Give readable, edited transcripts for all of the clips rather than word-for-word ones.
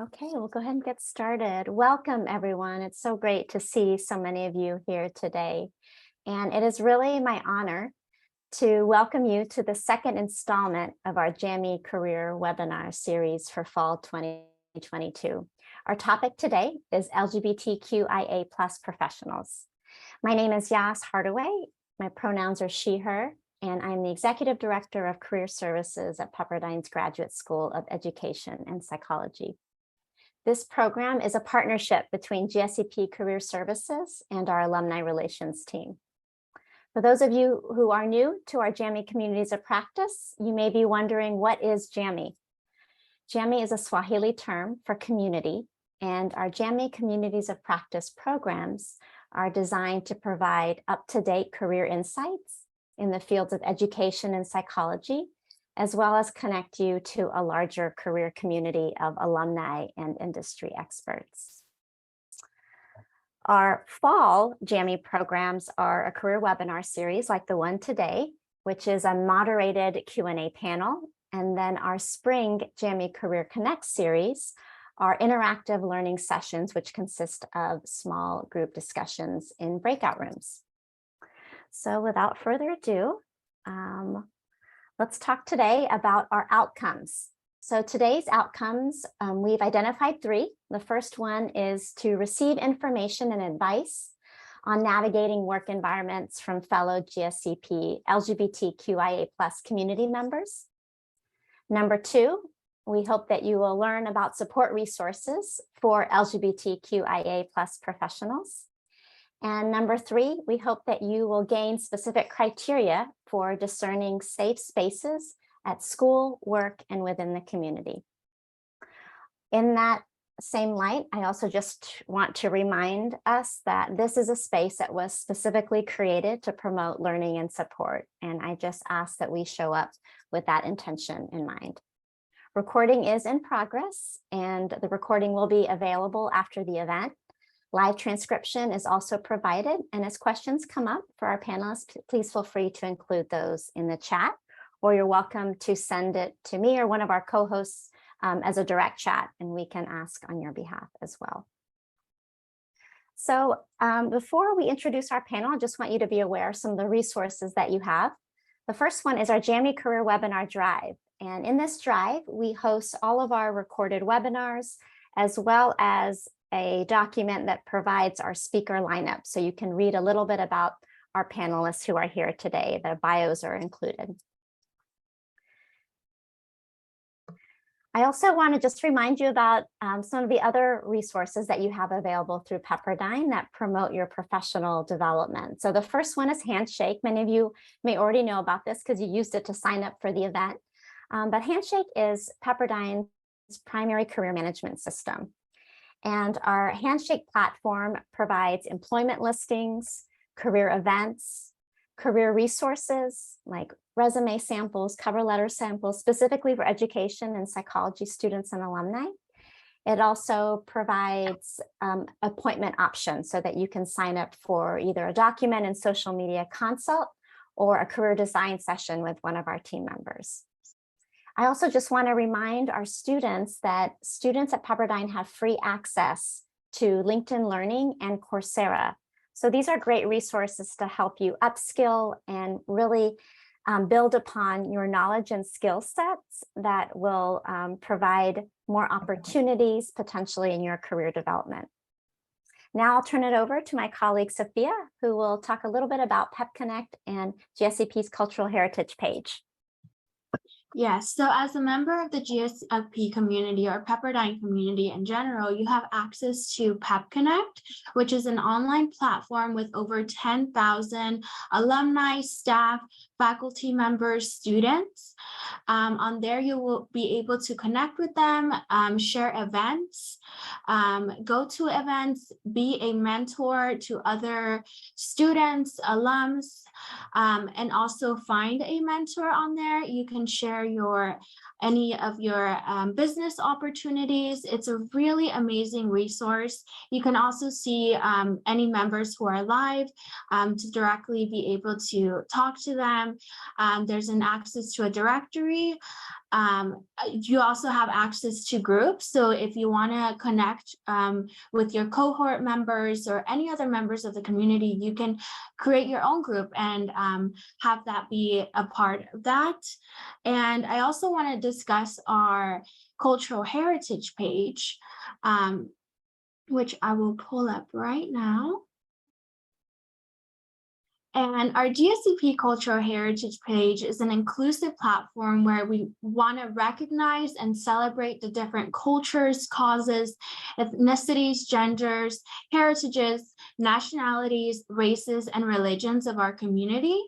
Okay, we'll go ahead and get started. Welcome, everyone. It's so great to see so many of you here today. And it is really my honor to welcome you to the second installment of our JAMI Career Webinar Series for Fall 2022. Our topic today is LGBTQIA+ professionals. My name is Yas Hardaway. My pronouns are she, her, and I'm the Executive Director of Career Services at Pepperdine's Graduate School of Education and Psychology. This program is a partnership between GSEP Career Services and our Alumni Relations team. For those of you who are new to our JAMI Communities of Practice, you may be wondering, what is JAMI? JAMI is a Swahili term for community, and our JAMI Communities of Practice programs are designed to provide up-to-date career insights in the fields of education and psychology, as well as connect you to a larger career community of alumni and industry experts. Our fall JAMI programs are a career webinar series like the one today, which is a moderated Q&A panel. And then our spring JAMI Career Connect series are interactive learning sessions, which consist of small group discussions in breakout rooms. So without further ado, let's talk today about our outcomes. So today's outcomes, we've identified three. The first one is to receive information and advice on navigating work environments from fellow GSEP LGBTQIA+ community members. Number two, we hope that you will learn about support resources for LGBTQIA+ professionals. And number three, we hope that you will gain specific criteria for discerning safe spaces at school, work, and within the community. In that same light, I also just want to remind us that this is a space that was specifically created to promote learning and support. And I just ask that we show up with that intention in mind. Recording is in progress, and the recording will be available after the event. Live transcription is also provided, and as questions come up for our panelists, please feel free to include those in the chat, or you're welcome to send it to me or one of our co-hosts as a direct chat, and we can ask on your behalf as well. So before we introduce our panel, I just want you to be aware of some of the resources that you have. The first one is our JAMI Career Webinar Drive. And in this drive, we host all of our recorded webinars, as well as a document that provides our speaker lineup. So you can read a little bit about our panelists who are here today. Their bios are included. I also want to just remind you about some of the other resources that you have available through Pepperdine that promote your professional development. So the first one is Handshake. Many of you may already know about this because you used it to sign up for the event. But Handshake is Pepperdine's primary career management system. And our Handshake platform provides employment listings, career events, career resources like resume samples, cover letter samples, specifically for education and psychology students and alumni. It also provides appointment options so that you can sign up for either a document and social media consult or a career design session with one of our team members. I also just want to remind our students that students at Pepperdine have free access to LinkedIn Learning and Coursera. So these are great resources to help you upskill and really build upon your knowledge and skill sets that will provide more opportunities potentially in your career development. Now I'll turn it over to my colleague, Sophia, who will talk a little bit about Pep Connect and GSEP's Cultural Heritage page. Yes, so as a member of the GSEP community or Pepperdine community in general, you have access to Pep Connect, which is an online platform with over 10,000 alumni, staff, faculty members, students. On there, you will be able to connect with them, share events, go to events, be a mentor to other students, alums, and also find a mentor on there. You can share any of your business opportunities. It's a really amazing resource. You can also see any members who are live to directly be able to talk to them. There's an access to a directory You also have access to groups. So if you want to connect with your cohort members or any other members of the community, you can create your own group and have that be a part of that. And I also want to discuss our cultural heritage page, which I will pull up right now. And our GSEP Cultural Heritage page is an inclusive platform where we want to recognize and celebrate the different cultures, causes, ethnicities, genders, heritages, nationalities, races, and religions of our community.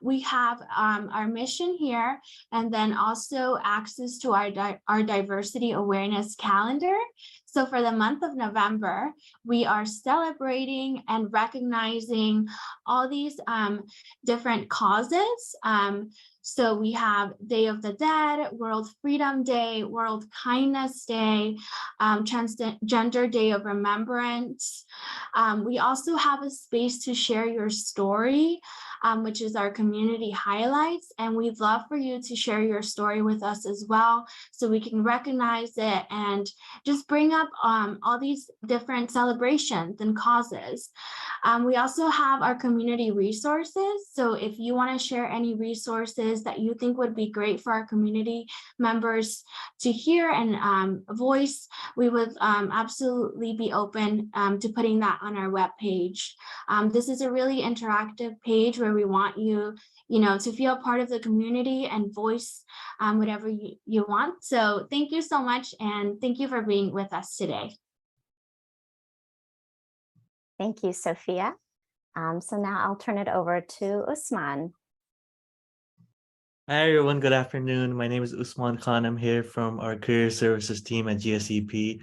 We have our mission here, and then also access to our diversity awareness calendar. So for the month of November, we are celebrating and recognizing all these different causes. So we have Day of the Dead, World Freedom Day, World Kindness Day, Transgender Day of Remembrance. We also have a space to share your story, which is our community highlights. And we'd love for you to share your story with us as well, so we can recognize it and just bring up all these different celebrations and causes. We also have our community resources. So if you want to share any resources that you think would be great for our community members to hear and voice, we would absolutely be open to putting that on our webpage. This is a really interactive page where we want you, to feel part of the community and voice whatever you want. So thank you so much, and thank you for being with us today. Thank you, Sophia. So now I'll turn it over to Usman. Hi everyone, good afternoon. My name is Usman Khan. I'm here from our career services team at GSEP,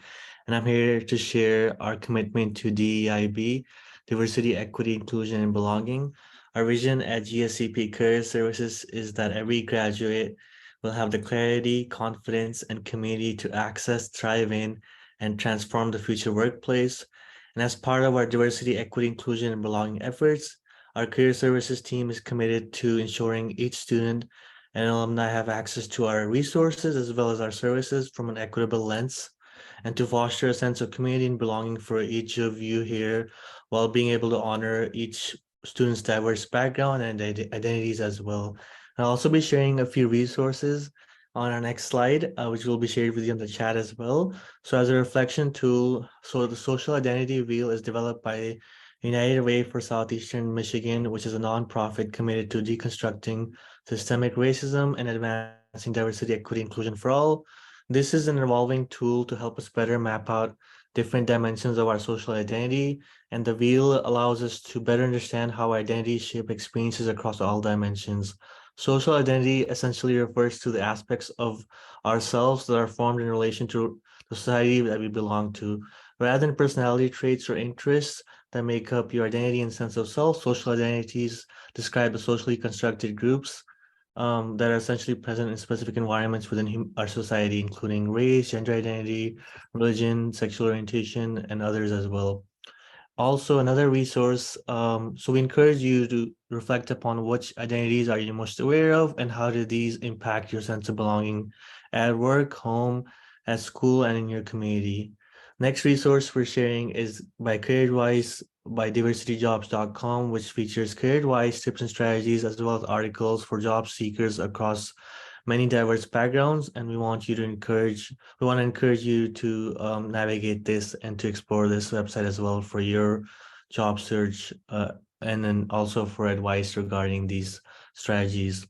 and I'm here to share our commitment to DEIB, diversity, equity, inclusion, and belonging. Our vision at GSEP Career Services is that every graduate will have the clarity, confidence, and community to access, thrive in, and transform the future workplace. And as part of our diversity, equity, inclusion, and belonging efforts, our career services team is committed to ensuring each student and alumni have access to our resources as well as our services from an equitable lens, and to foster a sense of community and belonging for each of you here, while being able to honor each student's diverse background and identities as well. I'll also be sharing a few resources on our next slide, which will be shared with you in the chat as well. So as a reflection tool, so the social identity wheel is developed by United Way for Southeastern Michigan, which is a nonprofit committed to deconstructing systemic racism and advancing diversity, equity, inclusion for all. This is an evolving tool to help us better map out different dimensions of our social identity, and the wheel allows us to better understand how identities shape experiences across all dimensions. Social identity essentially refers to the aspects of ourselves that are formed in relation to the society that we belong to. Rather than personality traits or interests that make up your identity and sense of self, social identities describe the socially constructed groups that are essentially present in specific environments within our society, including race, gender identity, religion, sexual orientation, and others as well. Also, another resource, so we encourage you to reflect upon which identities are you most aware of and how do these impact your sense of belonging at work, home, at school, and in your community. Next resource we're sharing is by CareerWise by diversityjobs.com, which features CareerWise tips and strategies as well as articles for job seekers across many diverse backgrounds. And we want to encourage you to navigate this and to explore this website as well for your job search, and then also for advice regarding these strategies.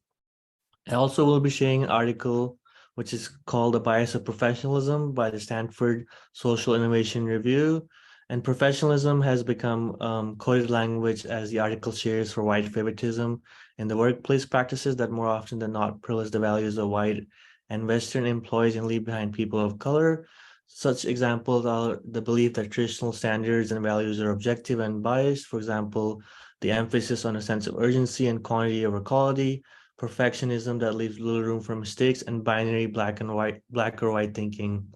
I also will be sharing an article which is called The Bias of Professionalism by the Stanford Social Innovation Review. And professionalism has become coded language, as the article shares, for white favoritism in the workplace practices that more often than not privilege the values of white and Western employees and leave behind people of color. Such examples are the belief that traditional standards and values are objective and biased. For example, the emphasis on a sense of urgency and quantity over quality, perfectionism that leaves little room for mistakes, and binary black or white thinking.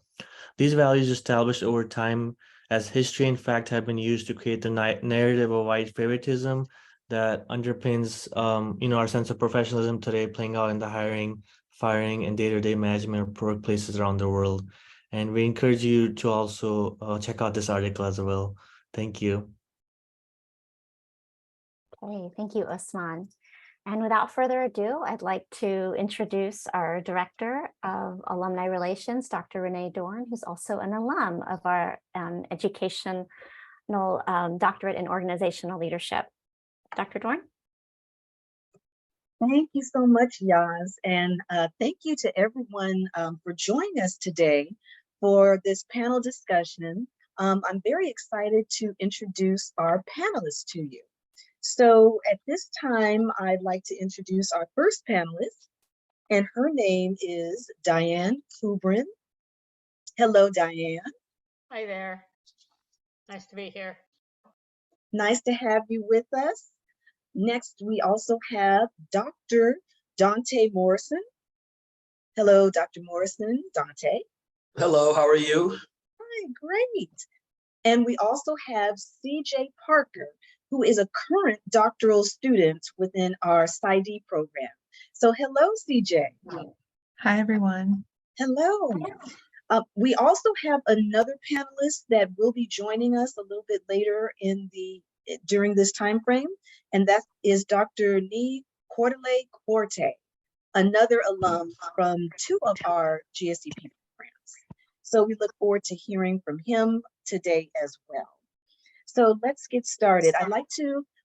These values established over time as history and fact have been used to create the narrative of white favoritism that underpins our sense of professionalism today, playing out in the hiring, firing, and day-to-day management of workplaces around the world. And we encourage you to also check out this article as well. Thank you. Okay, thank you, Usman. And without further ado, I'd like to introduce our Director of Alumni Relations, Dr. Renee Dorn, who's also an alum of our educational doctorate in organizational leadership. Dr. Dorn? Thank you so much, Yaz, and thank you to everyone for joining us today for this panel discussion. I'm very excited to introduce our panelists to you. So at this time, I'd like to introduce our first panelist, and her name is Diane Kubrin. Hello, Diane. Hi there. Nice to be here. Nice to have you with us. Next, we also have Dr. Dante Morrison. Hello, Dr. Morrison. Dante. Hello, how are you? Hi, great. And we also have CJ Parker, who is a current doctoral student within our PsyD program. So hello, CJ. Hi, everyone. Hello. We also have another panelist that will be joining us a little bit later during this time frame, and that is Dr. Nee Cordelay Corte, another alum from 2 of our GSEP programs. So we look forward to hearing from him today as well. So let's get started. I'd like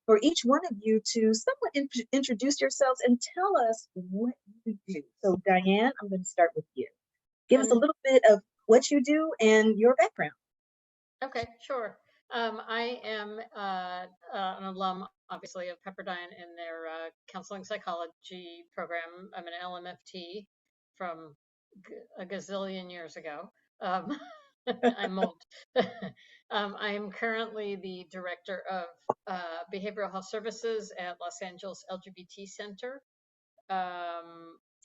for each one of you to somewhat introduce yourselves and tell us what you do. So Diane, I'm going to start with you. Give us a little bit of what you do and your background. Okay, sure. I am an alum, obviously, of Pepperdine in their counseling psychology program. I'm an LMFT from a gazillion years ago. I'm old. I am currently the director of behavioral health services at Los Angeles LGBT Center.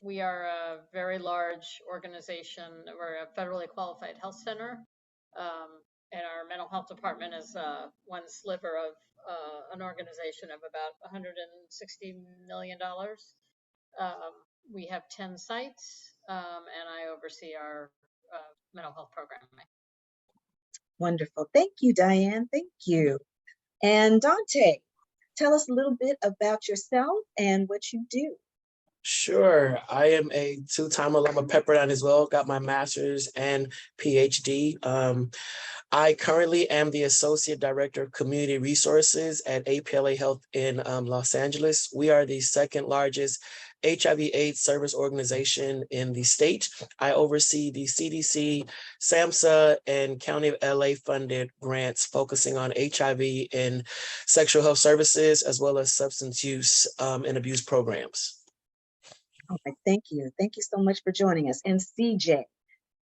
We are a very large organization. We're a federally qualified health center. And our mental health department is one sliver of an organization of about $160 million. We have 10 sites, and I oversee our mental health programming. Wonderful. Thank you, Diane. Thank you. And Dante, tell us a little bit about yourself and what you do. Sure. I am a 2-time alum of Pepperdine as well, got my master's and PhD. I currently am the Associate Director of Community Resources at APLA Health in Los Angeles. We are the second largest HIV/AIDS service organization in the state. I oversee the CDC, SAMHSA, and County of LA funded grants focusing on HIV and sexual health services, as well as substance use and abuse programs. All right, thank you. Thank you so much for joining us. And CJ,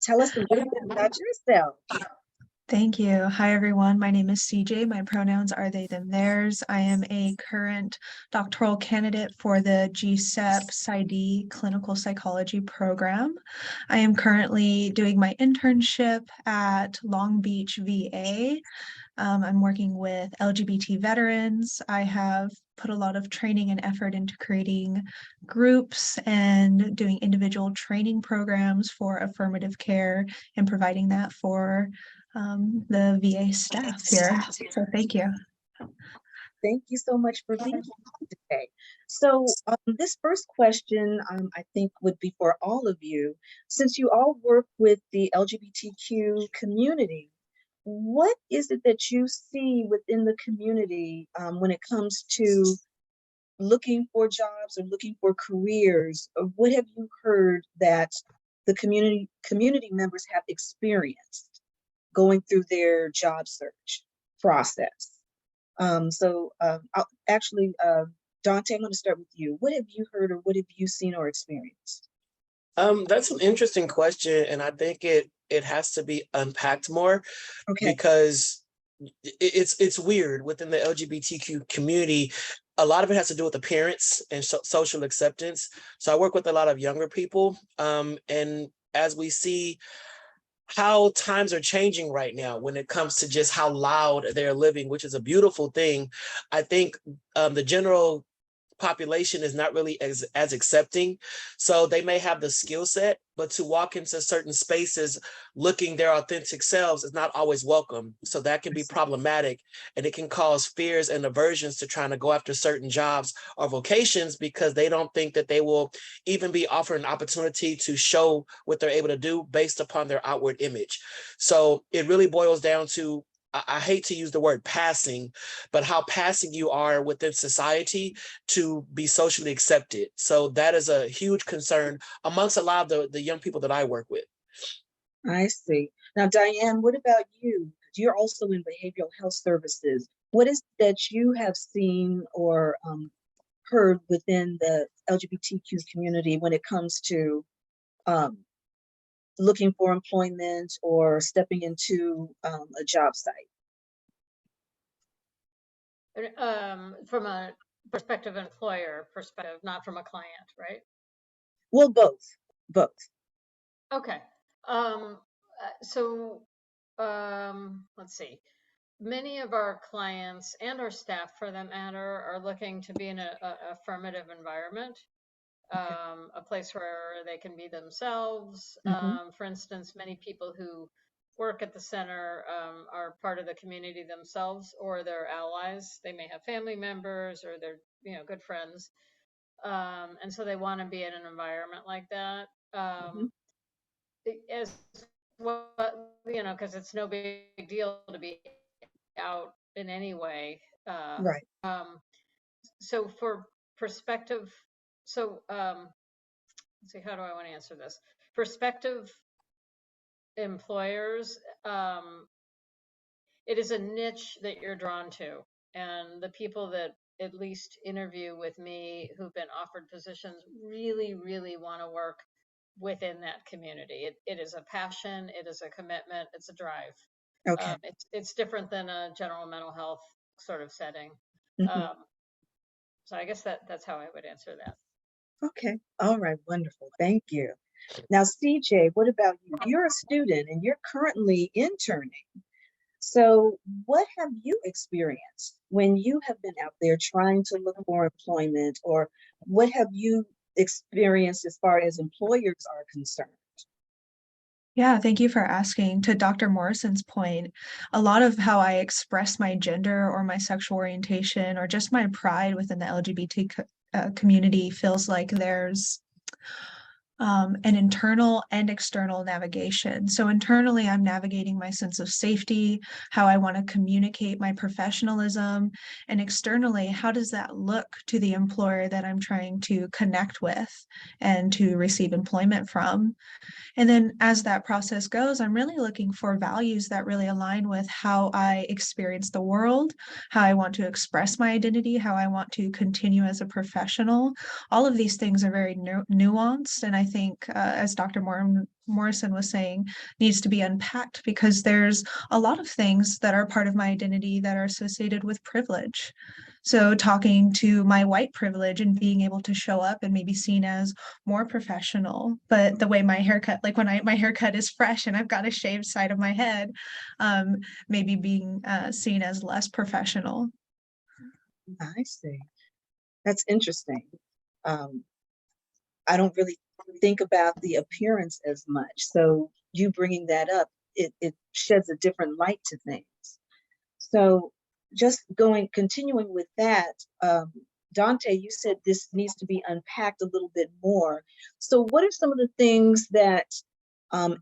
tell us a little bit about yourself. Thank you. Hi, everyone. My name is CJ. My pronouns are they, them, theirs. I am a current doctoral candidate for the GSEP PsyD clinical psychology program. I am currently doing my internship at Long Beach VA. I'm working with LGBT veterans. I have put a lot of training and effort into creating groups and doing individual training programs for affirmative care and providing that for the VA staff here. So thank you. Thank you so much for being here today. So this first question, I think, would be for all of you. Since you all work with the LGBTQ community, what is it that you see within the community when it comes to looking for jobs or looking for careers? Or what have you heard that the community members have experienced going through their job search process? I'll actually, Dante, I'm going to start with you. What have you heard or what have you seen or experienced? That's an interesting question, and I think it has to be unpacked more. Okay. Because it's weird within the LGBTQ community. A lot of it has to do with appearance and social acceptance. So I work with a lot of younger people, and as we see how times are changing right now when it comes to just how loud they're living, which is a beautiful thing. I think the general population is not really as accepting. So they may have the skill set, but to walk into certain spaces looking their authentic selves is not always welcome. So that can be problematic, and it can cause fears and aversions to trying to go after certain jobs or vocations because they don't think that they will even be offered an opportunity to show what they're able to do based upon their outward image. So it really boils down to, I hate to use the word passing, but how passing you are within society to be socially accepted. So that is a huge concern amongst a lot of the young people that I work with. I see. Now, Diane, what about you? You're also in behavioral health services. What is it that you have seen or heard within the LGBTQ community when it comes to looking for employment or stepping into a job site? From a prospective employer perspective, not from a client, right? Well, both. Okay. Let's see. Many of our clients and our staff, for that matter, are looking to be in an affirmative environment, a place where they can be themselves. For instance, many people who work at the center are part of the community themselves, or they're allies. They may have family members, or they're good friends, and so they want to be in an environment like that. As well, because it's no big deal to be out in any way. Right. So for perspective, let's see, how do I want to answer this? Prospective employers, it is a niche that you're drawn to, and the people that at least interview with me who've been offered positions really, really want to work within that community. It is a passion, it is a commitment, it's a drive. Okay. It's different than a general mental health sort of setting. So I guess that's how I would answer that. Okay. All right. Wonderful. Thank you. Now, CJ, what about you? You're a student and you're currently interning. So what have you experienced when you have been out there trying to look for employment, or what have you experienced as far as employers are concerned? Yeah, thank you for asking. To Dr. Morrison's point, a lot of how I express my gender or my sexual orientation or just my pride within the LGBT community feels like there's an internal and external navigation. So internally, I'm navigating my sense of safety, how I want to communicate my professionalism, and externally, how does that look to the employer that I'm trying to connect with and to receive employment from? And then as that process goes, I'm really looking for values that really align with how I experience the world, how I want to express my identity, how I want to continue as a professional. All of these things are very nuanced. And I think, as Dr. Morrison was saying, needs to be unpacked because there's a lot of things that are part of my identity that are associated with privilege. So talking to my white privilege and being able to show up and maybe seen as more professional, but the way my haircut, like when my haircut is fresh and I've got a shaved side of my head, maybe being seen as less professional. I see. That's interesting. I don't really think about the appearance as much. So you bringing that up, it sheds a different light to things. So just continuing with that, Dante, you said this needs to be unpacked a little bit more. So what are some of the things that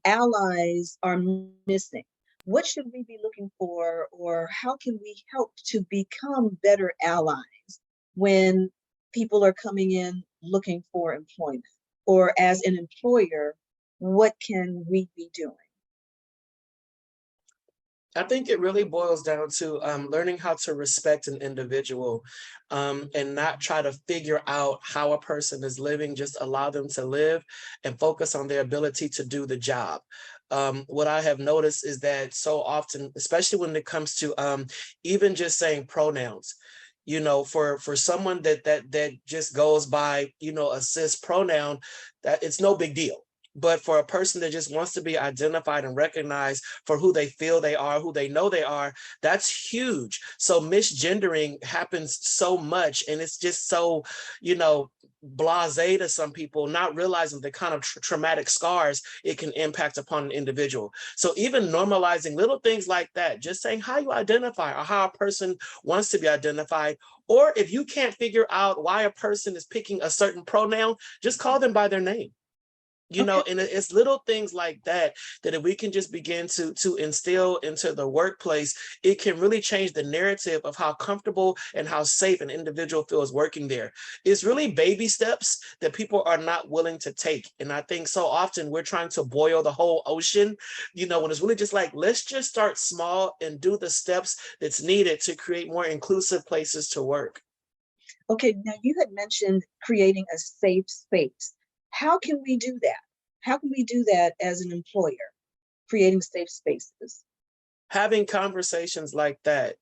allies are missing? What should we be looking for, or how can we help to become better allies when people are coming in looking for employment? Or as an employer, what can we be doing? I think it really boils down to learning how to respect an individual and not try to figure out how a person is living, just allow them to live and focus on their ability to do the job. What I have noticed is that so often, especially when it comes to even just saying pronouns, for someone that just goes by, a cis pronoun, that it's no big deal. But for a person that just wants to be identified and recognized for who they feel they are, who they know they are, that's huge. So misgendering happens so much, and it's just so, blasé to some people, not realizing the kind of traumatic scars it can impact upon an individual. So even normalizing little things like that, just saying how you identify or how a person wants to be identified, or if you can't figure out why a person is picking a certain pronoun, just call them by their name. And it's little things like that if we can just begin to instill into the workplace, it can really change the narrative of how comfortable and how safe an individual feels working there. It's really baby steps that people are not willing to take. And I think so often we're trying to boil the whole ocean, when it's really just like, let's just start small and do the steps that's needed to create more inclusive places to work. Okay, now you had mentioned creating a safe space. How can we do that? How can we do that as an employer, creating safe spaces? Having conversations like that.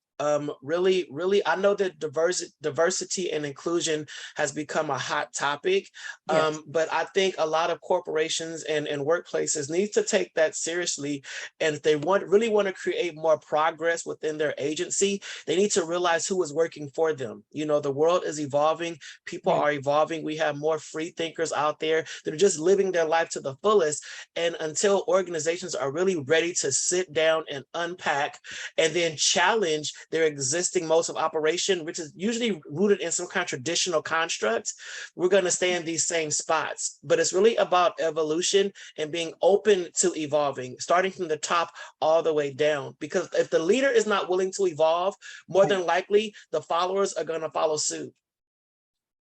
Really, I know that diversity and inclusion has become a hot topic, Yes. but I think a lot of corporations and workplaces need to take that seriously. And if they really want to create more progress within their agency, they need to realize who is working for them. The world is evolving, people Right. are evolving. We have more free thinkers out there that are just living their life to the fullest. And until organizations are really ready to sit down and unpack and then challenge their existing modes of operation, which is usually rooted in some kind of traditional construct, we're going to stay in these same spots. But it's really about evolution and being open to evolving, starting from the top all the way down. Because if the leader is not willing to evolve, more than likely the followers are going to follow suit.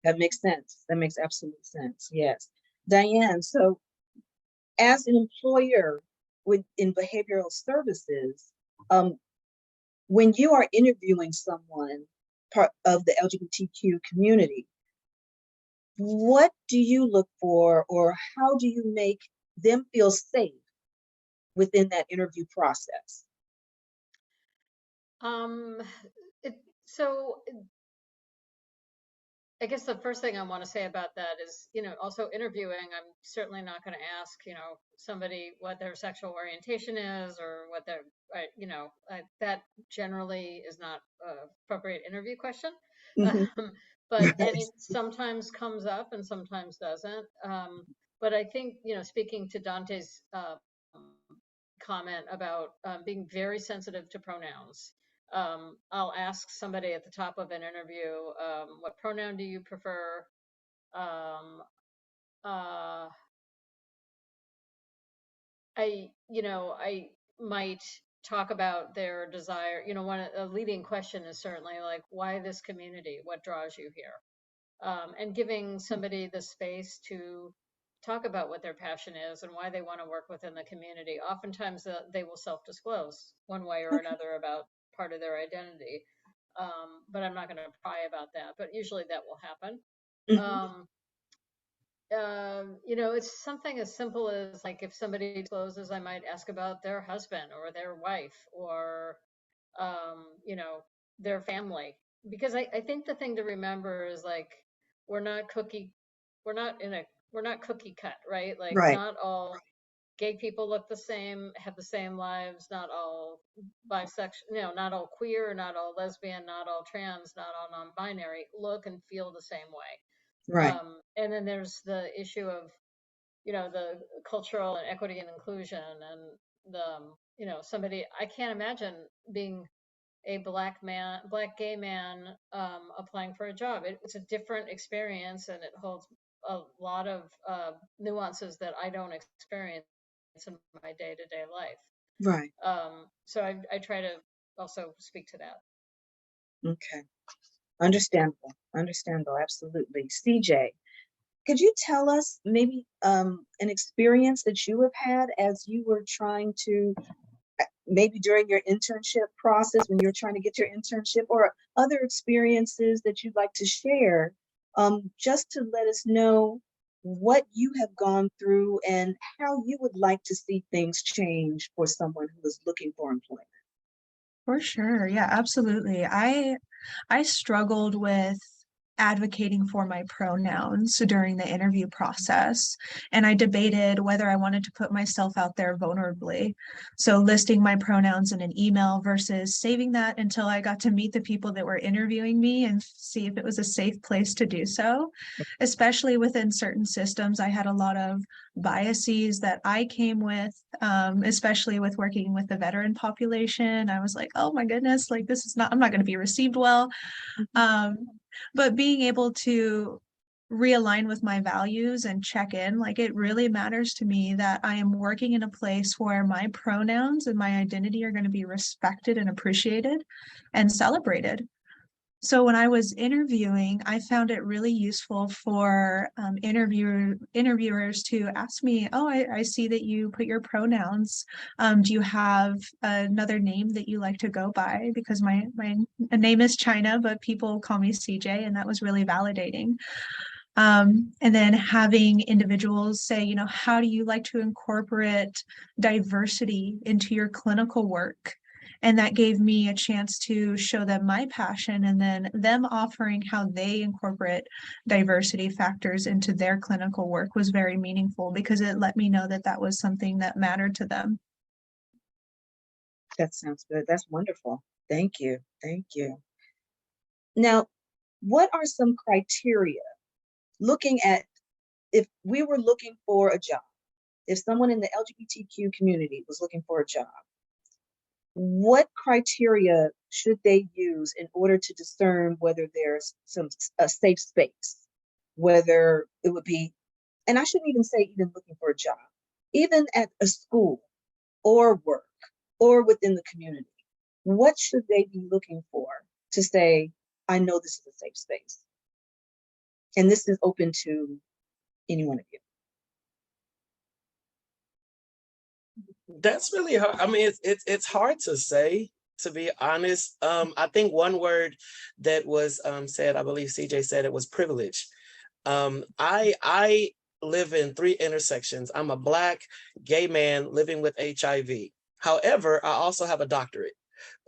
That makes sense. That makes absolute sense. Yes. Diane, so as an employer in behavioral services, when you are interviewing someone part of the LGBTQ community, what do you look for, or how do you make them feel safe within that interview process? So I guess the first thing I want to say about that is, also interviewing, I'm certainly not going to ask, somebody what their sexual orientation is or what their, that generally is not an appropriate interview question. But and it sometimes comes up and sometimes doesn't. But I think, speaking to Dante's comment about being very sensitive to pronouns. I'll ask somebody at the top of an interview, what pronoun do you prefer? I might talk about their desire. A leading question is certainly like, why this community? What draws you here? And giving somebody the space to talk about what their passion is and why they want to work within the community. Oftentimes they will self-disclose one way or another about part of their identity. But I'm not going to pry about that, but usually that will happen. It's something as simple as like if somebody discloses, I might ask about their husband or their wife or, their family. Because I think the thing to remember is like, we're not cookie cut, right? Like Right. not all gay people look the same, have the same lives, not all bisexual, not all queer, not all lesbian, not all trans, not all non-binary look and feel the same way. Right. And then there's the issue of, the cultural and equity and inclusion and somebody, I can't imagine being a black gay man applying for a job. It's a different experience and it holds a lot of nuances that I don't experience in my day-to-day life. Right. So I try to also speak to that. Okay. Understandable. Absolutely. CJ, could you tell us maybe an experience that you have had as you were trying to, maybe during your internship process, when you're trying to get your internship, or other experiences that you'd like to share, just to let us know what you have gone through and how you would like to see things change for someone who is looking for employment? For sure. Yeah, absolutely. I struggled with advocating for my pronouns during the interview process. And I debated whether I wanted to put myself out there vulnerably. So listing my pronouns in an email versus saving that until I got to meet the people that were interviewing me and see if it was a safe place to do so. Especially within certain systems, I had a lot of biases that I came with, especially with working with the veteran population. I was like, oh my goodness, like this is not, I'm not going to be received well. But being able to realign with my values and check in, like it really matters to me that I am working in a place where my pronouns and my identity are going to be respected and appreciated and celebrated. So when I was interviewing, I found it really useful for interviewers to ask me, oh, I see that you put your pronouns. Do you have another name that you like to go by? Because my name is China, but people call me CJ, and that was really validating. And then having individuals say, you know, how do you like to incorporate diversity into your clinical work? And that gave me a chance to show them my passion, and then them offering how they incorporate diversity factors into their clinical work was very meaningful because it let me know that that was something that mattered to them. That sounds good. That's wonderful. Thank you. Thank you. Now, what are some criteria looking at, if we were looking for a job, if someone in the LGBTQ community was looking for a job, what criteria should they use in order to discern whether there's a safe space, whether it would be, and I shouldn't even say even looking for a job, even at a school or work or within the community, what should they be looking for to say, I know this is a safe space? And this is open to any one of you. That's really hard. I mean, it's hard to say, to be honest. I think one word that was said, I believe CJ said it, was privilege. I live in 3 intersections. I'm a Black gay man living with HIV. However, I also have a doctorate.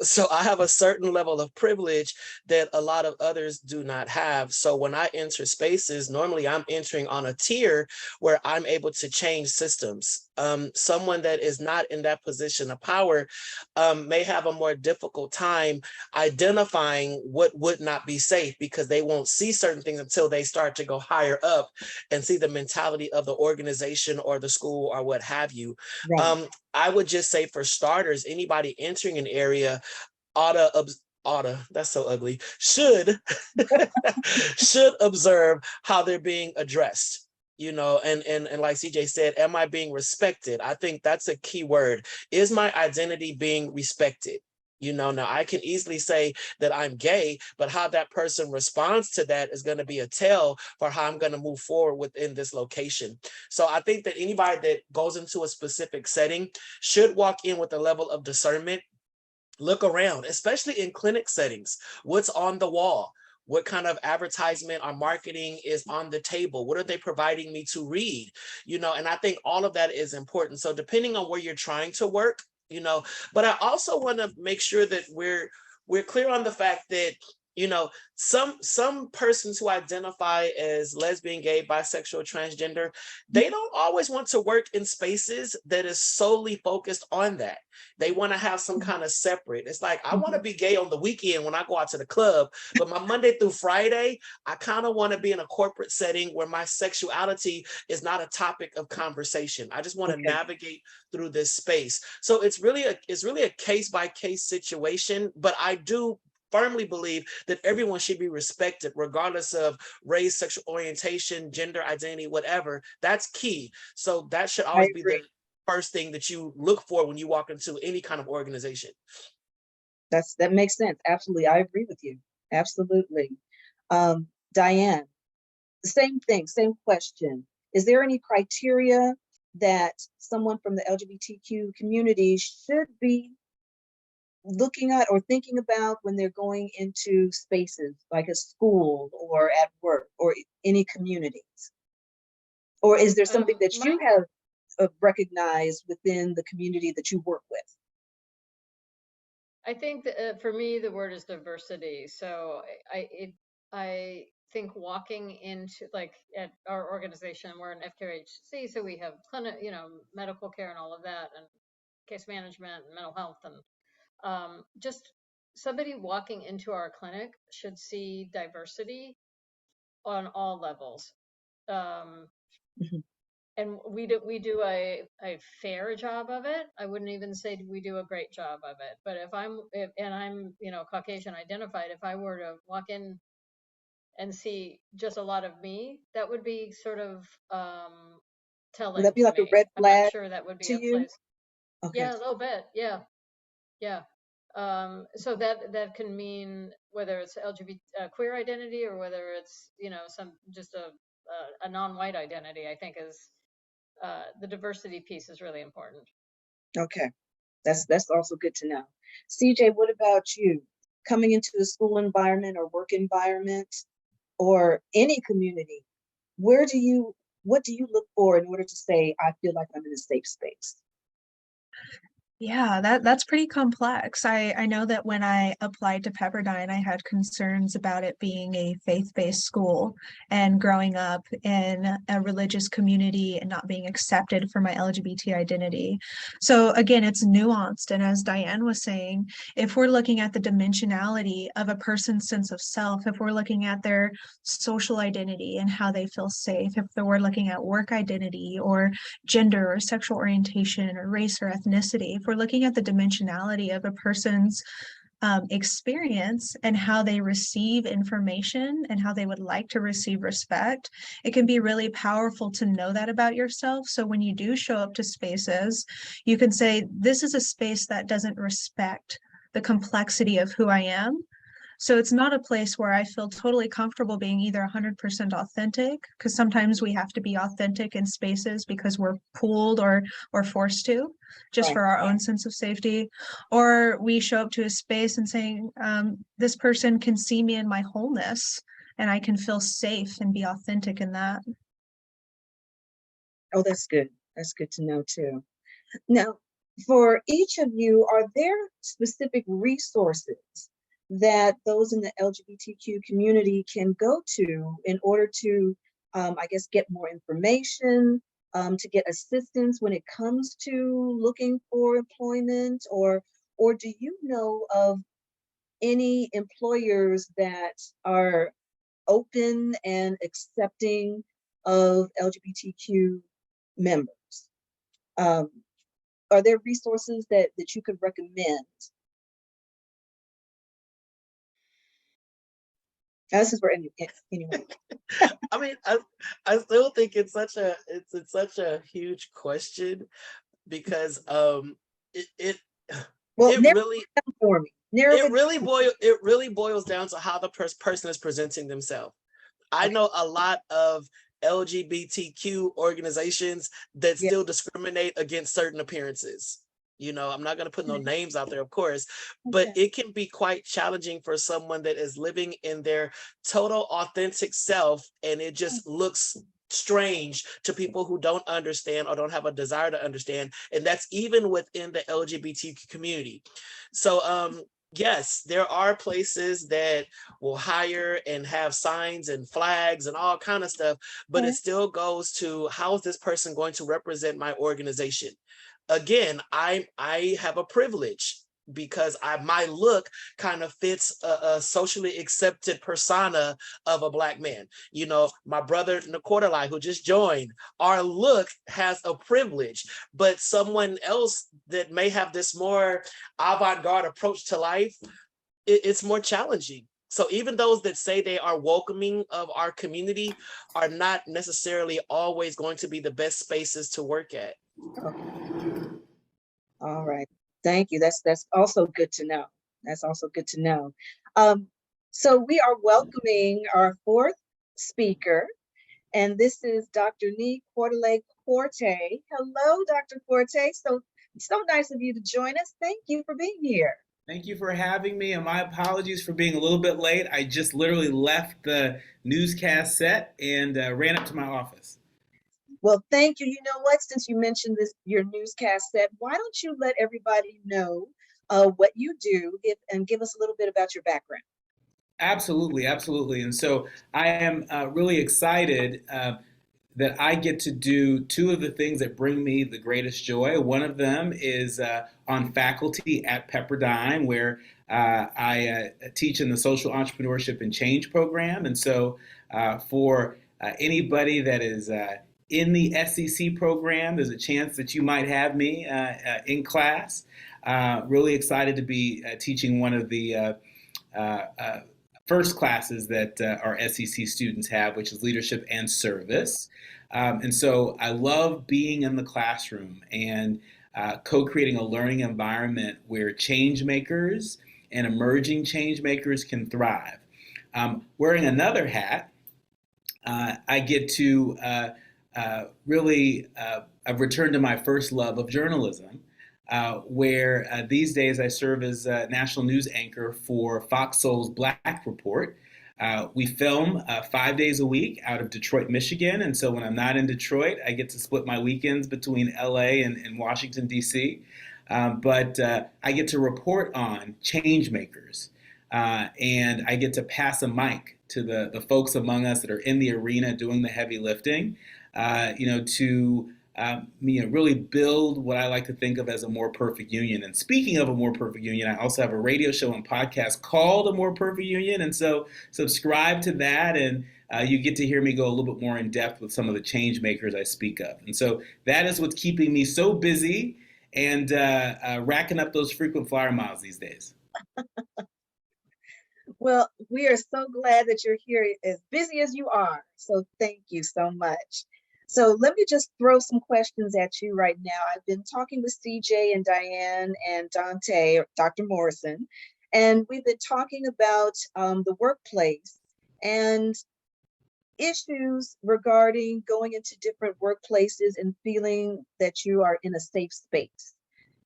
So I have a certain level of privilege that a lot of others do not have. So when I enter spaces, normally I'm entering on a tier where I'm able to change systems. Someone that is not in that position of power may have a more difficult time identifying what would not be safe, because they won't see certain things until they start to go higher up and see the mentality of the organization or the school or what have you. Right. I would just say, for starters, anybody entering an area that's so ugly, should observe how they're being addressed, you know, and like CJ said, am I being respected? I think that's a key word. Is my identity being respected? You know, now I can easily say that I'm gay, but how that person responds to that is going to be a tell for how I'm going to move forward within this location. So I think that anybody that goes into a specific setting should walk in with a level of discernment. Look around, especially in clinic settings. What's on the wall? What kind of advertisement or marketing is on the table? What are they providing me to read? You know, and I think all of that is important. So depending on where you're trying to work, you know, but I also want to make sure that we're clear on the fact that, you know, some persons who identify as lesbian, gay, bisexual, transgender, they don't always want to work in spaces that is solely focused on that. They want to have some kind of separate. It's like, I want to be gay on the weekend when I go out to the club, but my Monday through Friday, I kind of want to be in a corporate setting where my sexuality is not a topic of conversation. I just want to navigate through this space. So it's really a case by case situation, but I do firmly believe that everyone should be respected regardless of race, sexual orientation, gender identity, whatever. That's key. So that should always be the first thing that you look for when you walk into any kind of organization. That makes sense. Absolutely. I agree with you. Absolutely. Diane, the same thing, same question. Is there any criteria that someone from the LGBTQ community should be looking at or thinking about when they're going into spaces like a school or at work or any communities? Or is there something that you have recognized within the community that you work with? I think that, for me, the word is diversity. So I think walking into, like, at our organization, we're an FQHC, so we have clinic, you know, medical care and all of that, and case management and mental health, and just somebody walking into our clinic should see diversity on all levels. Mhm. And we do a fair job of it. I wouldn't even say we do a great job of it. But if I'm you know, Caucasian identified, if I were to walk in and see just a lot of me, that would be sort of Would telling that be to like a me. red I'm not flag sure that would be to a you? place. Okay. Yeah, a little bit. Yeah, yeah. So that can mean whether it's LGBT queer identity, or whether it's, you know, some just a non-white identity. I think is the diversity piece is really important. Okay. That's also good to know. CJ, what about you? Coming into the school environment or work environment or any community, what do you look for in order to say, I feel like I'm in a safe space? Yeah, that's pretty complex. I know that when I applied to Pepperdine, I had concerns about it being a faith-based school and growing up in a religious community and not being accepted for my LGBT identity. So again, it's nuanced. And as Diane was saying, if we're looking at the dimensionality of a person's sense of self, if we're looking at their social identity and how they feel safe, if we're looking at work identity or gender or sexual orientation or race or ethnicity, if we're looking at the dimensionality of a person's experience and how they receive information and how they would like to receive respect, it can be really powerful to know that about yourself. So when you do show up to spaces, you can say, this is a space that doesn't respect the complexity of who I am. So it's not a place where I feel totally comfortable being either 100% authentic, because sometimes we have to be authentic in spaces because we're pulled or forced to, just Right. for our own sense of safety, or we show up to a space and saying, this person can see me in my wholeness and I can feel safe and be authentic in that. Oh, that's good. That's good to know too. Now, for each of you, are there specific resources that those in the LGBTQ community can go to in order to, I guess, get more information, to get assistance when it comes to looking for employment, or do you know of any employers that are open and accepting of LGBTQ members? Are there resources that you could recommend? This is for anyone. I mean, I still think it's such a huge question, because it Well, narrow really it down for me. Narrow it. it really boils down to how the person is presenting themselves. I know a lot of LGBTQ organizations that Yeah. still discriminate against certain appearances. You know, I'm not going to put no names out there, of course, but Okay. it can be quite challenging for someone that is living in their total authentic self, and it just looks strange to people who don't understand or don't have a desire to understand. And that's even within the LGBTQ community. So, yes, there are places that will hire and have signs and flags and all kind of stuff, but it still goes to, how is this person going to represent my organization? Again, I have a privilege because my look kind of fits a socially accepted persona of a Black man. You know, my brother Nakortalai, who just joined, our look has a privilege, but someone else that may have this more avant-garde approach to life, it's more challenging. So even those that say they are welcoming of our community are not necessarily always going to be the best spaces to work at. Okay. All right. Thank you. That's also good to know. That's also good to know. So we are welcoming our fourth speaker, and this is Dr. Nee Corte. Hello, Dr. Corte. So nice of you to join us. Thank you for being here. Thank you for having me, and my apologies for being a little bit late. I just literally left the newscast set and ran up to my office. Well, thank you. You know what? Since you mentioned this, your newscast set, why don't you let everybody know what you do and give us a little bit about your background? Absolutely, absolutely. And so I am really excited that I get to do two of the things that bring me the greatest joy. One of them is on faculty at Pepperdine, where I teach in the social entrepreneurship and change program. And so for anybody that is in the SEC program, there's a chance that you might have me in class. Really excited to be teaching one of the first classes that our SEC students have, which is leadership and service. And so I love being in the classroom and co-creating a learning environment where change makers and emerging change makers can thrive. Wearing another hat, I get to really, I've returned to my first love of journalism, where these days I serve as a national news anchor for Fox Soul's Black Report. We film 5 days a week out of Detroit, Michigan. And so when I'm not in Detroit, I get to split my weekends between LA and Washington, DC. But I get to report on change makers. And I get to pass a mic to the folks among us that are in the arena doing the heavy lifting, to really build what I like to think of as a more perfect union. And speaking of a more perfect union, I also have a radio show and podcast called A More Perfect Union. And so subscribe to that, and you get to hear me go a little bit more in depth with some of the change makers I speak of. And so that is what's keeping me so busy and racking up those frequent flyer miles these days. Well, we are so glad that you're here as busy as you are. So thank you so much. So let me just throw some questions at you right now. I've been talking with CJ and Diane and Dante, Dr. Morrison, and we've been talking about the workplace and issues regarding going into different workplaces and feeling that you are in a safe space.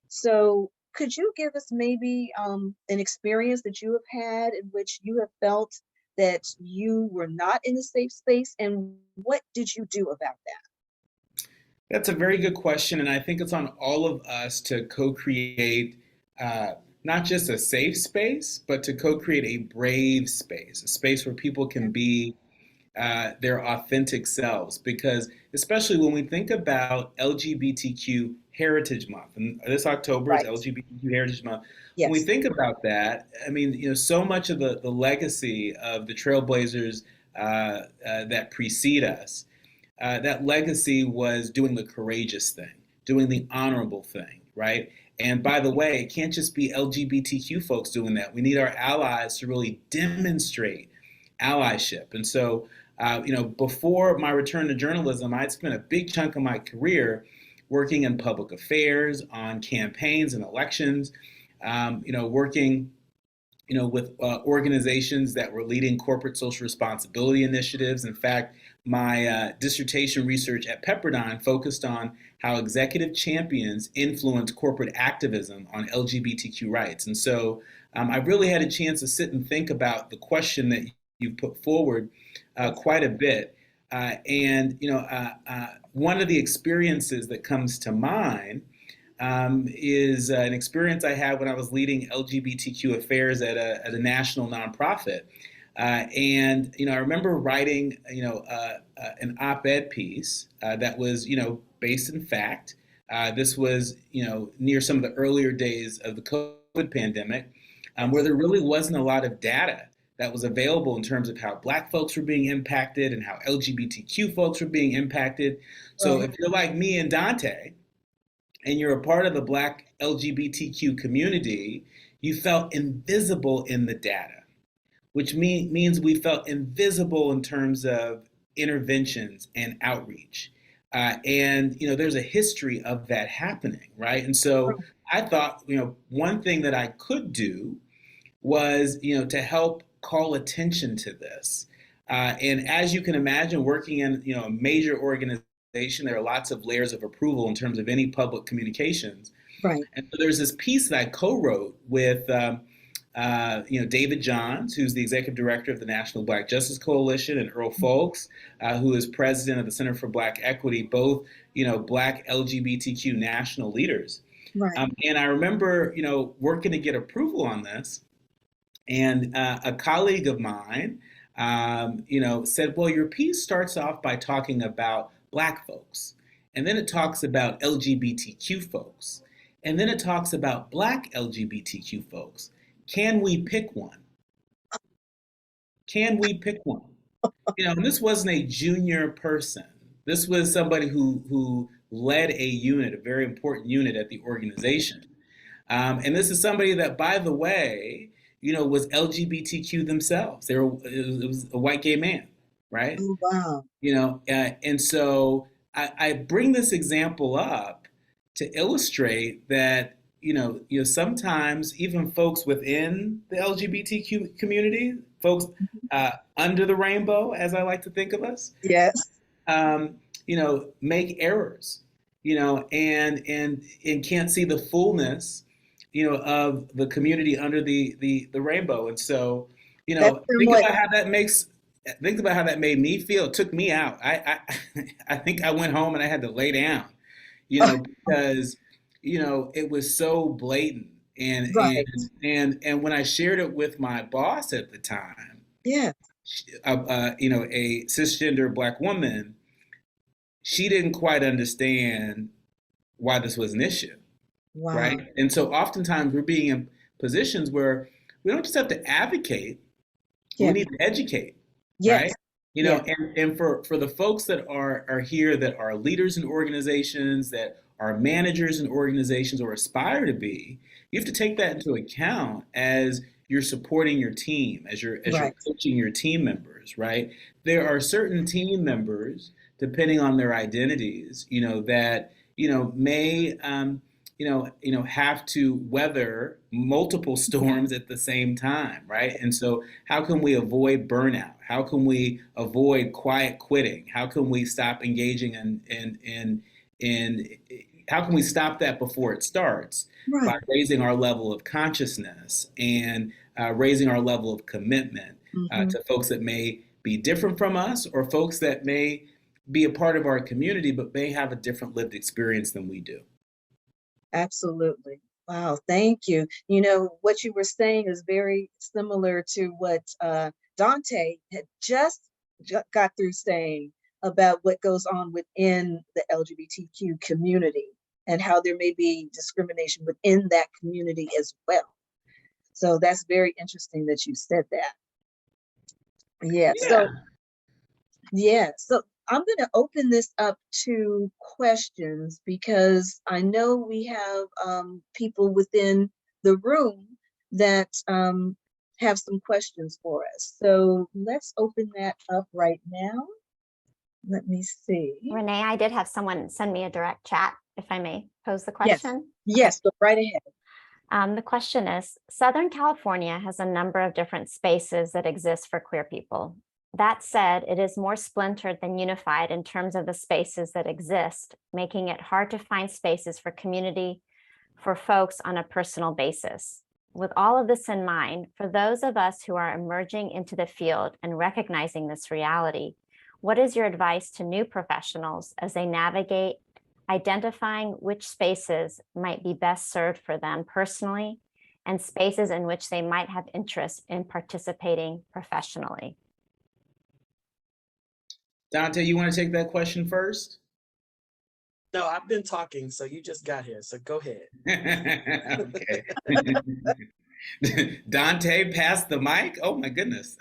So could you give us maybe an experience that you have had in which you have felt that you were not in a safe space, and what did you do about that? That's a very good question, and I think it's on all of us to co-create not just a safe space, but to co-create a brave space, a space where people can be their authentic selves. Because especially when we think about LGBTQ Heritage Month, and this October is LGBTQ Heritage Month. When we think about that, I mean, so much of the legacy of the trailblazers that precede us, that legacy was doing the courageous thing, doing the honorable thing, right? And by the way, it can't just be LGBTQ folks doing that. We need our allies to really demonstrate allyship. And so, before my return to journalism, I'd spent a big chunk of my career working in public affairs, on campaigns and elections, working with organizations that were leading corporate social responsibility initiatives. In fact, my dissertation research at Pepperdine focused on how executive champions influence corporate activism on LGBTQ rights. And so I really had a chance to sit and think about the question that you put forward quite a bit. One of the experiences that comes to mind is an experience I had when I was leading LGBTQ affairs at a national nonprofit. I remember writing, an op-ed piece that was, based in fact. This was, near some of the earlier days of the COVID pandemic, where there really wasn't a lot of data that was available in terms of how Black folks were being impacted and how LGBTQ folks were being impacted. So if you're like me and Dante, and you're a part of the Black LGBTQ community, you felt invisible in the data, which means we felt invisible in terms of interventions and outreach. There's a history of that happening, right? And so I thought, one thing that I could do was, to help call attention to this. And as you can imagine, working in, a major organization, there are lots of layers of approval in terms of any public communications. Right. And so there's this piece that I co-wrote with, David Johns, who's the executive director of the National Black Justice Coalition, and Earl Folks, who is president of the Center for Black Equity, both, Black LGBTQ national leaders. Right. And I remember, working to get approval on this. And a colleague of mine, said, well, your piece starts off by talking about Black folks, and then it talks about LGBTQ folks, and then it talks about Black LGBTQ folks. Can we pick one? Can we pick one? And this wasn't a junior person. This was somebody who led a unit, a very important unit at the organization. And this is somebody that, by the way, was LGBTQ themselves. It was a white gay man, right? Oh, wow. And so I bring this example up to illustrate that sometimes even folks within the LGBTQ community, folks under the rainbow, as I like to think of us, Yes. make errors, and can't see the fullness, of the community under the rainbow. And so, think about how that made me feel. It took me out. I think I went home and I had to lay down, because, it was so blatant. And, Right. and when I shared it with my boss at the time, Yeah. a cisgender Black woman, she didn't quite understand why this was an issue. Wow. Right. And so oftentimes we're being in positions where we don't just have to advocate, Yeah. we need to educate. Yes. Right. Yes. And for the folks that are here, that are leaders in organizations, that are managers in organizations or aspire to be, you have to take that into account as you're supporting your team, as you're Right. coaching your team members, right? There are certain team members, depending on their identities, that may have to weather multiple storms at the same time, right? And so how can we avoid burnout? How can we avoid quiet quitting? How can we stop engaging in how can we stop that before it starts? Right. By raising our level of consciousness and raising our level of commitment to folks that may be different from us, or folks that may be a part of our community but may have a different lived experience than we do. Absolutely. Wow, thank you. What you were saying is very similar to what Dante had just got through saying about what goes on within the LGBTQ community and how there may be discrimination within that community as well. So that's very interesting that you said that. Yeah. So I'm going to open this up to questions, because I know we have people within the room that have some questions for us. So let's open that up right now. Let me see. Renee, I did have someone send me a direct chat, if I may pose the question. Yes, go right ahead. The question is, Southern California has a number of different spaces that exist for queer people. That said, it is more splintered than unified in terms of the spaces that exist, making it hard to find spaces for community for folks on a personal basis. With all of this in mind, for those of us who are emerging into the field and recognizing this reality, what is your advice to new professionals as they navigate identifying which spaces might be best served for them personally and spaces in which they might have interest in participating professionally? Dante, you want to take that question first? No, I've been talking, so you just got here, so go ahead. Okay. Dante passed the mic? Oh my goodness.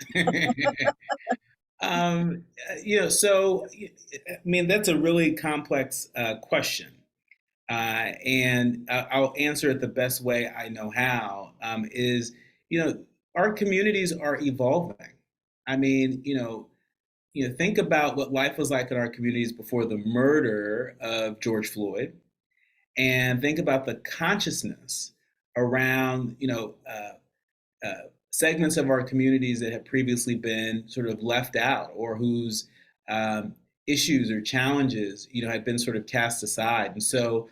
That's a really complex question. And I'll answer it the best way I know how, our communities are evolving. Think about what life was like in our communities before the murder of George Floyd, and think about the consciousness around, segments of our communities that have previously been sort of left out, or whose issues or challenges, had been sort of cast aside. And so,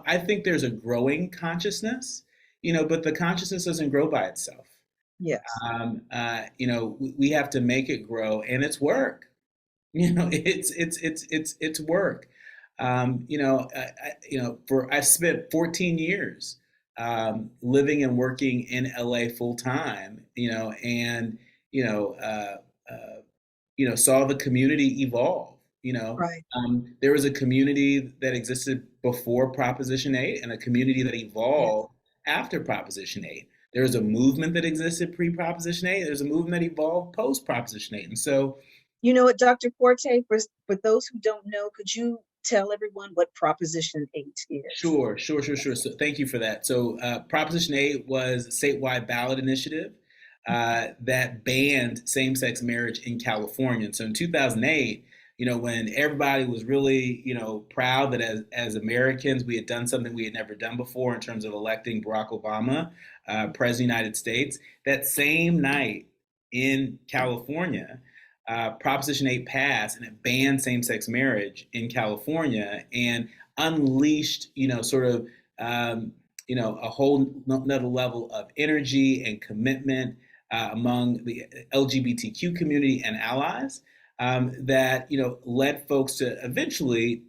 I think there's a growing consciousness, but the consciousness doesn't grow by itself. Yes. We have to make it grow, and it's work. It's work. I spent 14 years living and working in LA full time, and you know, uh, uh, saw the community evolve. Right. There was a community that existed before Proposition 8 and a community that Yes. evolved after Proposition 8. There was a movement that existed pre-Proposition 8. There's a movement that evolved post-Proposition 8. And so, You know what, Dr. Forte, for those who don't know, could you tell everyone what Proposition 8 is? sure. So thank you for that. So Proposition 8 was a statewide ballot initiative that banned same-sex marriage in California. And so in 2008, when everybody was really, proud that as Americans, we had done something we had never done before in terms of electing Barack Obama, President of the United States, that same night in California, Proposition 8 passed and it banned same-sex marriage in California and unleashed, a whole another level of energy and commitment among the LGBTQ community and allies that led folks to eventually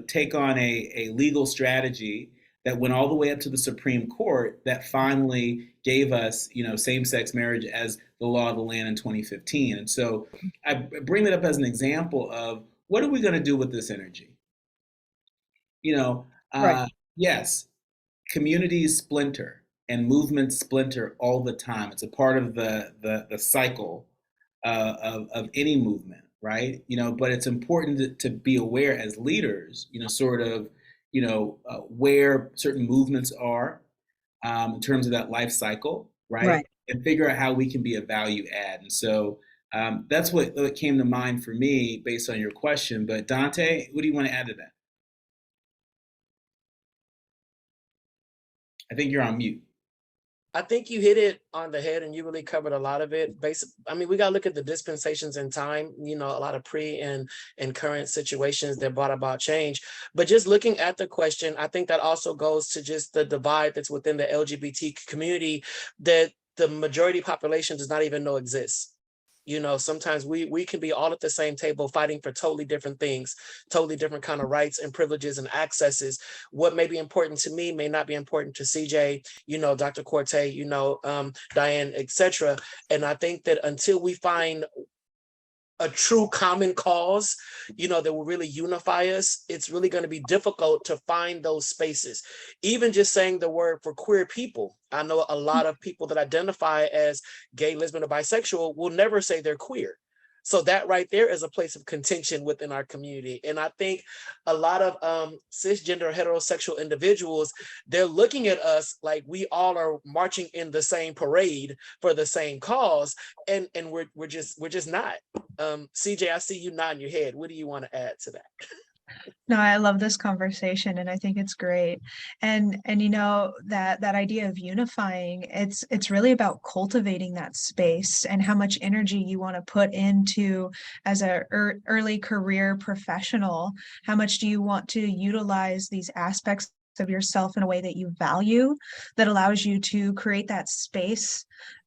take on a legal strategy that went all the way up to the Supreme Court that finally gave us same-sex marriage as the law of the land in 2015. And so I bring that up as an example of what are we going to do with this energy? Right. Yes, communities splinter and movements splinter all the time. It's a part of the cycle of any movement, right? But it's important to be aware as leaders, where certain movements are in terms of that life cycle, right? Right. And figure out how we can be a value add. And so that's what came to mind for me based on your question. But Dante, what do you want to add to that? I think you're on mute. I think you hit it on the head and you really covered a lot of it. We got to look at the dispensations in time, a lot of pre and current situations that brought about change. But just looking at the question, I think that also goes to just the divide that's within the LGBT community that the majority population does not even know exists. Sometimes we can be all at the same table fighting for totally different things, totally different kind of rights and privileges and accesses. What may be important to me may not be important to CJ, Dr. Corte, Diane, etc. And I think that until we find a true common cause, that will really unify us, it's really going to be difficult to find those spaces. Even just saying the word for queer people, I know a lot of people that identify as gay, lesbian, or bisexual will never say they're queer. So that right there is a place of contention within our community. And I think a lot of cisgender heterosexual individuals, they're looking at us like we all are marching in the same parade for the same cause. And we're just not. CJ, I see you nodding your head. What do you want to add to that? No, I love this conversation and I think it's great. And that idea of unifying, it's really about cultivating that space and how much energy you want to put into as a early career professional. How much do you want to utilize these aspects of yourself in a way that you value, that allows you to create that space,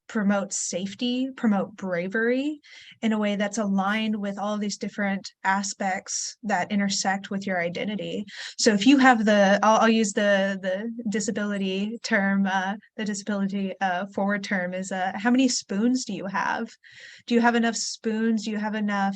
promote safety, promote bravery in a way that's aligned with all of these different aspects that intersect with your identity. So if you have I'll use the disability term, the disability forward term is how many spoons do you have? Do you have enough spoons? Do you have enough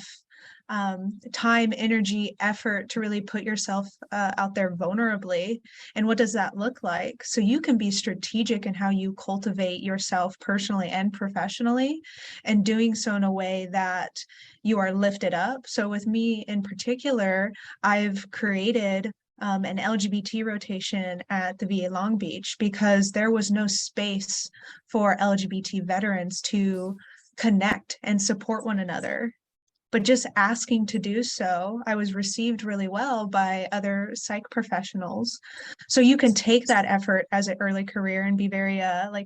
time, energy, effort to really put yourself out there vulnerably? And what does that look like? So you can be strategic in how you cultivate yourself personally and professionally, and doing so in a way that you are lifted up. So with me in particular, I've created an LGBT rotation at the VA Long Beach because there was no space for LGBT veterans to connect and support one another. But just asking to do so, I was received really well by other psych professionals. So you can take that effort as an early career and be very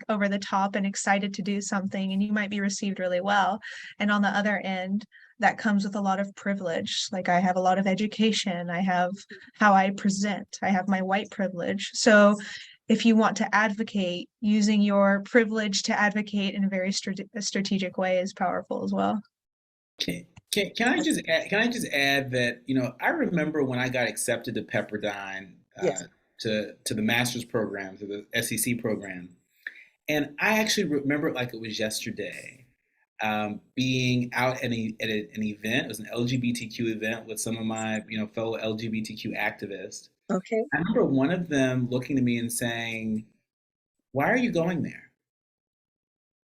over the top and excited to do something, and you might be received really well. And on the other end, that comes with a lot of privilege. Like I have a lot of education, I have how I present, I have my white privilege. So if you want to advocate, using your privilege to advocate in a very strategic way is powerful as well. Can I just add that I remember when I got accepted to Pepperdine Yes. to the master's program, to the SEC program. And I actually remember it like it was yesterday, being out at an event. It was an LGBTQ event with some of my, fellow LGBTQ activists. Okay. I remember one of them looking at me and saying, "Why are you going there?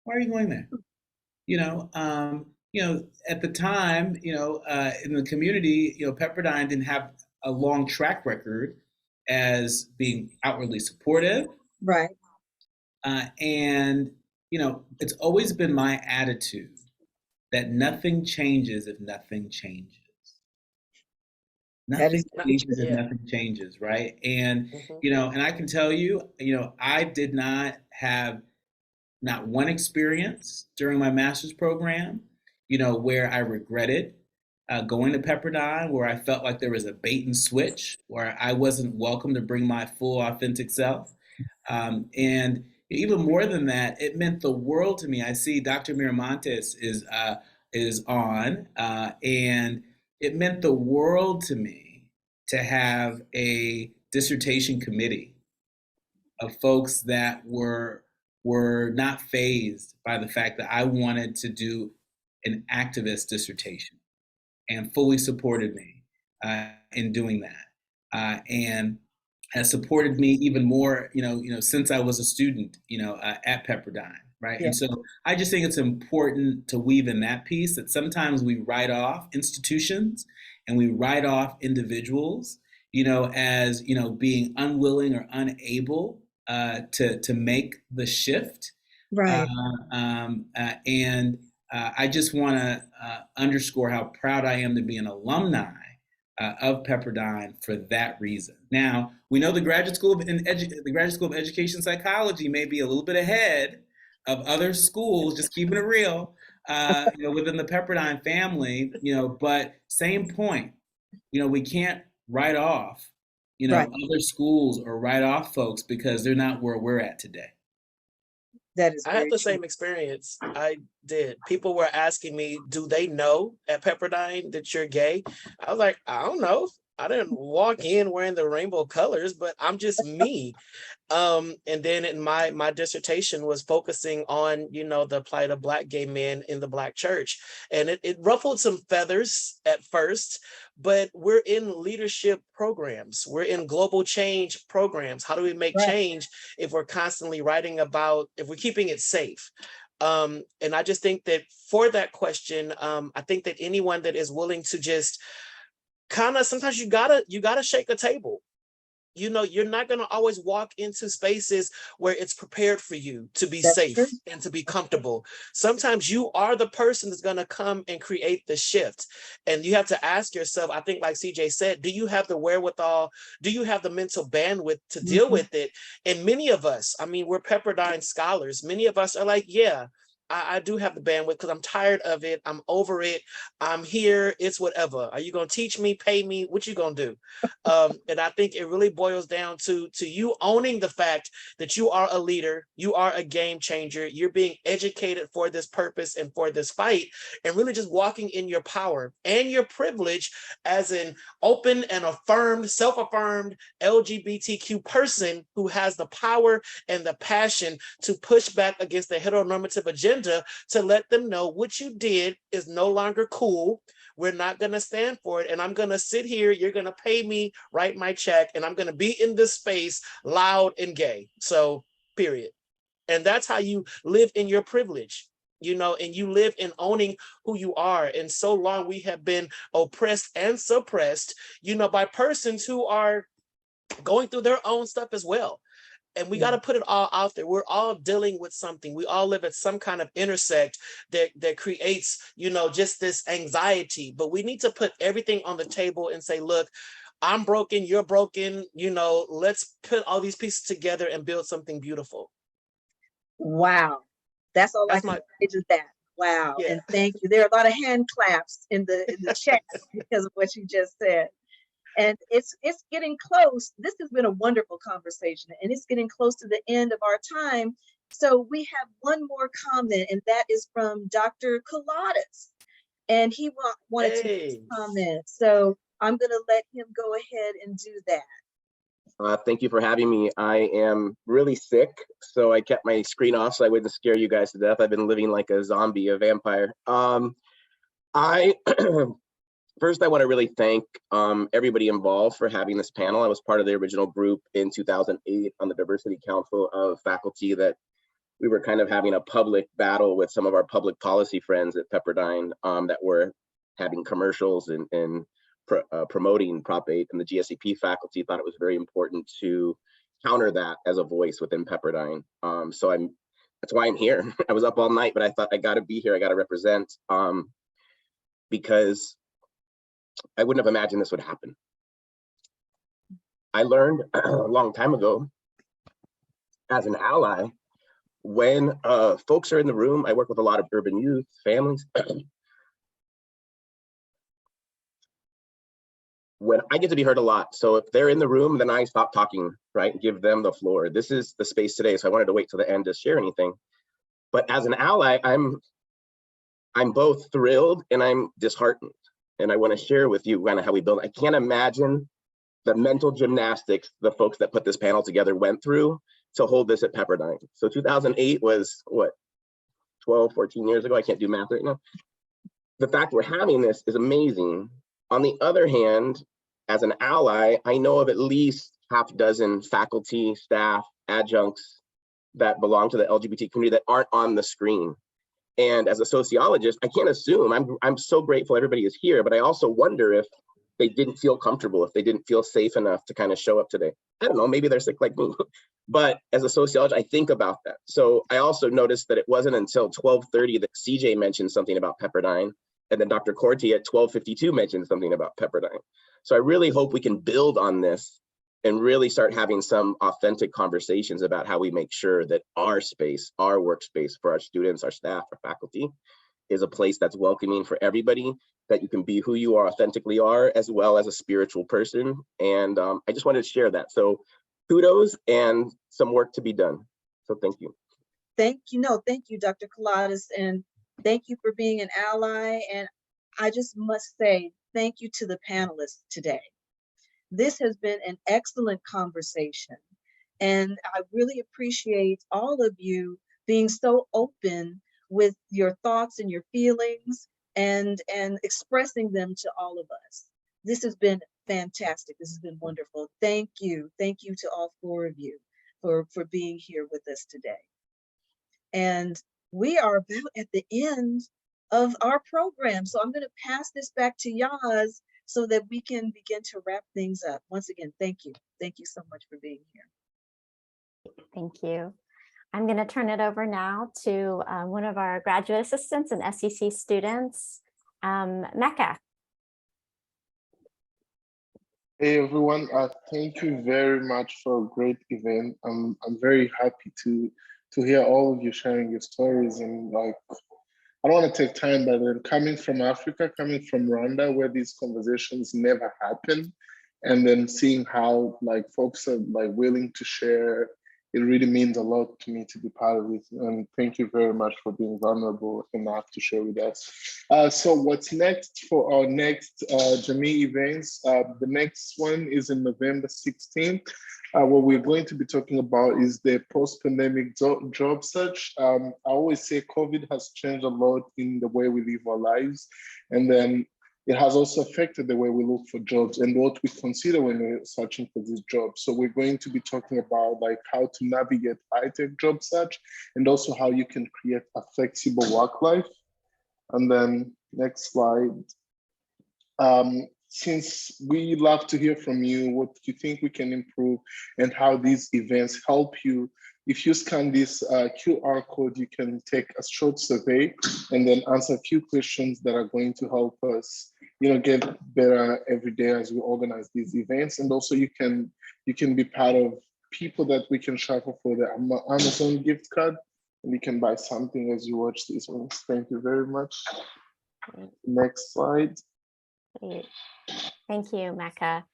Why are you going there?" At the time, in the community, Pepperdine didn't have a long track record as being outwardly supportive. Right. And it's always been my attitude that nothing changes if nothing changes. That Nothing is very changes true. if nothing changes, right? And Mhm. and I can tell you, I did not have not one experience during my master's program, where I regretted going to Pepperdine, where I felt like there was a bait and switch, where I wasn't welcome to bring my full authentic self. And even more than that, it meant the world to me. I see Dr. Miramontes is on, and it meant the world to me to have a dissertation committee of folks that were not fazed by the fact that I wanted to do an activist dissertation, and fully supported me in doing that, and has supported me even more, since I was a student, at Pepperdine, right? Yeah. And so I just think it's important to weave in that piece that sometimes we write off institutions and we write off individuals, as being unwilling or unable to make the shift. Right. And I just want to underscore how proud I am to be an alumni of Pepperdine for that reason. Now, we know the Graduate School of Education Psychology may be a little bit ahead of other schools, just keeping it real, within the Pepperdine family, but same point. We can't write off, Right. other schools or write off folks because they're not where we're at today. That is I had very the true. same experience. I did. People were asking me, do they know at Pepperdine that you're gay? I was like, I don't know. I didn't walk in wearing the rainbow colors, but I'm just me. And then in my dissertation was focusing on, the plight of Black gay men in the Black church. And it ruffled some feathers at first, but we're in leadership programs. We're in global change programs. How do we make Right. change if we're constantly writing about, if we're keeping it safe? And I just think that for that question, I think that anyone that is willing to just kind of, sometimes you gotta shake a table. You're not going to always walk into spaces where it's prepared for you to be That's true. safe and to be comfortable. Sometimes you are the person that's going to come and create the shift. And you have to ask yourself, I think like CJ said, do you have the wherewithal? Do you have the mental bandwidth to deal Mhm. with it? And many of us, I mean, we're Pepperdine scholars. Many of us are like, yeah, I do have the bandwidth because I'm tired of it. I'm over it. I'm here. It's whatever. Are you going to teach me, pay me? What you going to do? And I think it really boils down to you owning the fact that you are a leader, you are a game changer, you're being educated for this purpose and for this fight, and really just walking in your power and your privilege as an open and affirmed, self-affirmed LGBTQ person who has the power and the passion to push back against the heteronormative agenda, to let them know what you did is no longer cool. We're not going to stand for it. And I'm going to sit here. You're going to pay me, write my check, and I'm going to be in this space loud and gay. So, period. And that's how you live in your privilege, and you live in owning who you are. And so long we have been oppressed and suppressed, by persons who are going through their own stuff as well. And we got to put it all out there. We're all dealing with something. We all live at some kind of intersect that creates, just this anxiety. But we need to put everything on the table and say, look, I'm broken, you're broken, let's put all these pieces together and build something beautiful. Wow. That's all I That's can my, say to that. Wow. yeah. And thank you. There are a lot of hand claps in the chat because of what you just said. And it's getting close. This has been a wonderful conversation, and it's getting close to the end of our time. So we have one more comment, and that is from Dr. Coladas. And he wanted to make Hey. a comment. So I'm going to let him go ahead and do that. Thank you for having me. I am really sick, so I kept my screen off so I wouldn't scare you guys to death. I've been living like a zombie, a vampire. I First, I want to really thank everybody involved for having this panel. I was part of the original group in 2008 on the Diversity Council of Faculty that we were kind of having a public battle with some of our public policy friends at Pepperdine that were having commercials and promoting Prop 8, and the GSEP faculty thought it was very important to counter that as a voice within Pepperdine. That's why I'm here. I was up all night, but I thought I got to be here. I got to represent because I wouldn't have imagined this would happen. I learned a long time ago as an ally, when folks are in the room, I work with a lot of urban youth, families. When I get to be heard a lot. So if they're in the room, then I stop talking, right? Give them the floor. This is the space today. So I wanted to wait till the end to share anything. But as an ally, I'm both thrilled and I'm disheartened. And I want to share with you kind of how we build. I can't imagine the mental gymnastics the folks that put this panel together went through to hold this at Pepperdine. So 2008 was what, 12, 14 years ago? I can't do math right now. The fact we're having this is amazing. On the other hand, as an ally, I know of at least half a dozen faculty, staff, adjuncts that belong to the LGBT community that aren't on the screen. And as a sociologist, I can't assume. I'm so grateful everybody is here, but I also wonder if they didn't feel comfortable, if they didn't feel safe enough to kind of show up today. I don't know, maybe they're sick like me. But as a sociologist, I think about that. So I also noticed that it wasn't until 12:30 that CJ mentioned something about Pepperdine, and then Dr. Corti at 12:52 mentioned something about Pepperdine. So I really hope we can build on this and really start having some authentic conversations about how we make sure that our space, our workspace for our students, our staff, our faculty is a place that's welcoming for everybody, that you can be who you are, authentically are, as well as a spiritual person. And I just wanted to share that. So kudos and some work to be done. So thank you. Thank you. No, thank you, Dr. Kaladas, and thank you for being an ally. And I just must say thank you to the panelists today. This has been an excellent conversation, and I really appreciate all of you being so open with your thoughts and your feelings and expressing them to all of us. This has been fantastic. This has been wonderful. Thank you. Thank you to all four of you for being here with us today. And we are about at the end of our program. So I'm going to pass this back to Yaz so that we can begin to wrap things up. Once again, thank you. Thank you so much for being here. Thank you. I'm going to turn it over now to one of our graduate assistants and SEC students, Mecca. Hey everyone, thank you very much for a great event. I'm very happy to hear all of you sharing your stories, and like, I don't want to take time, but then coming from Africa, coming from Rwanda, where these conversations never happen, and then seeing how like folks are like willing to share, it really means a lot to me to be part of it. And thank you very much for being vulnerable enough to share with us. So what's next for our next Jamii events? The next one is in November 16th. What we're going to be talking about is the post-pandemic job search. I always say COVID has changed a lot in the way we live our lives. And then it has also affected the way we look for jobs and what we consider when we're searching for these jobs. So we're going to be talking about like how to navigate high-tech job search, and also how you can create a flexible work life. And then next slide. Since we love to hear from you, what you think we can improve and how these events help you, if you scan this QR code, you can take a short survey and then answer a few questions that are going to help us, get better every day as we organize these events. And also you can be part of people that we can shuffle for the Amazon gift card, and you can buy something as you watch these ones. Thank you very much. Next slide. Great. Thank you, Mecca.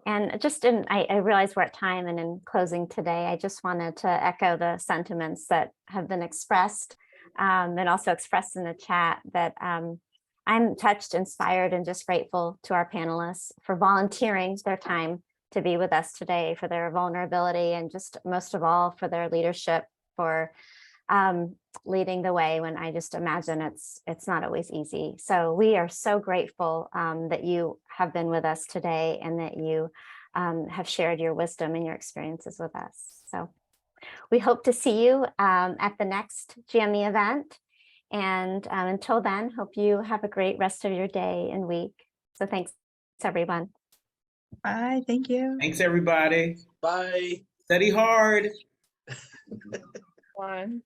And just I realize we're at time, and in closing today, I just wanted to echo the sentiments that have been expressed and also expressed in the chat, that I'm touched, inspired, and just grateful to our panelists for volunteering their time to be with us today, for their vulnerability, and just most of all for their leadership, for leading the way when I just imagine it's not always easy. So we are so grateful that you have been with us today and that you have shared your wisdom and your experiences with us. So we hope to see you at the next GME event. And until then, hope you have a great rest of your day and week. So thanks, everyone. Bye. Thank you. Thanks, everybody. Bye. Study hard. One.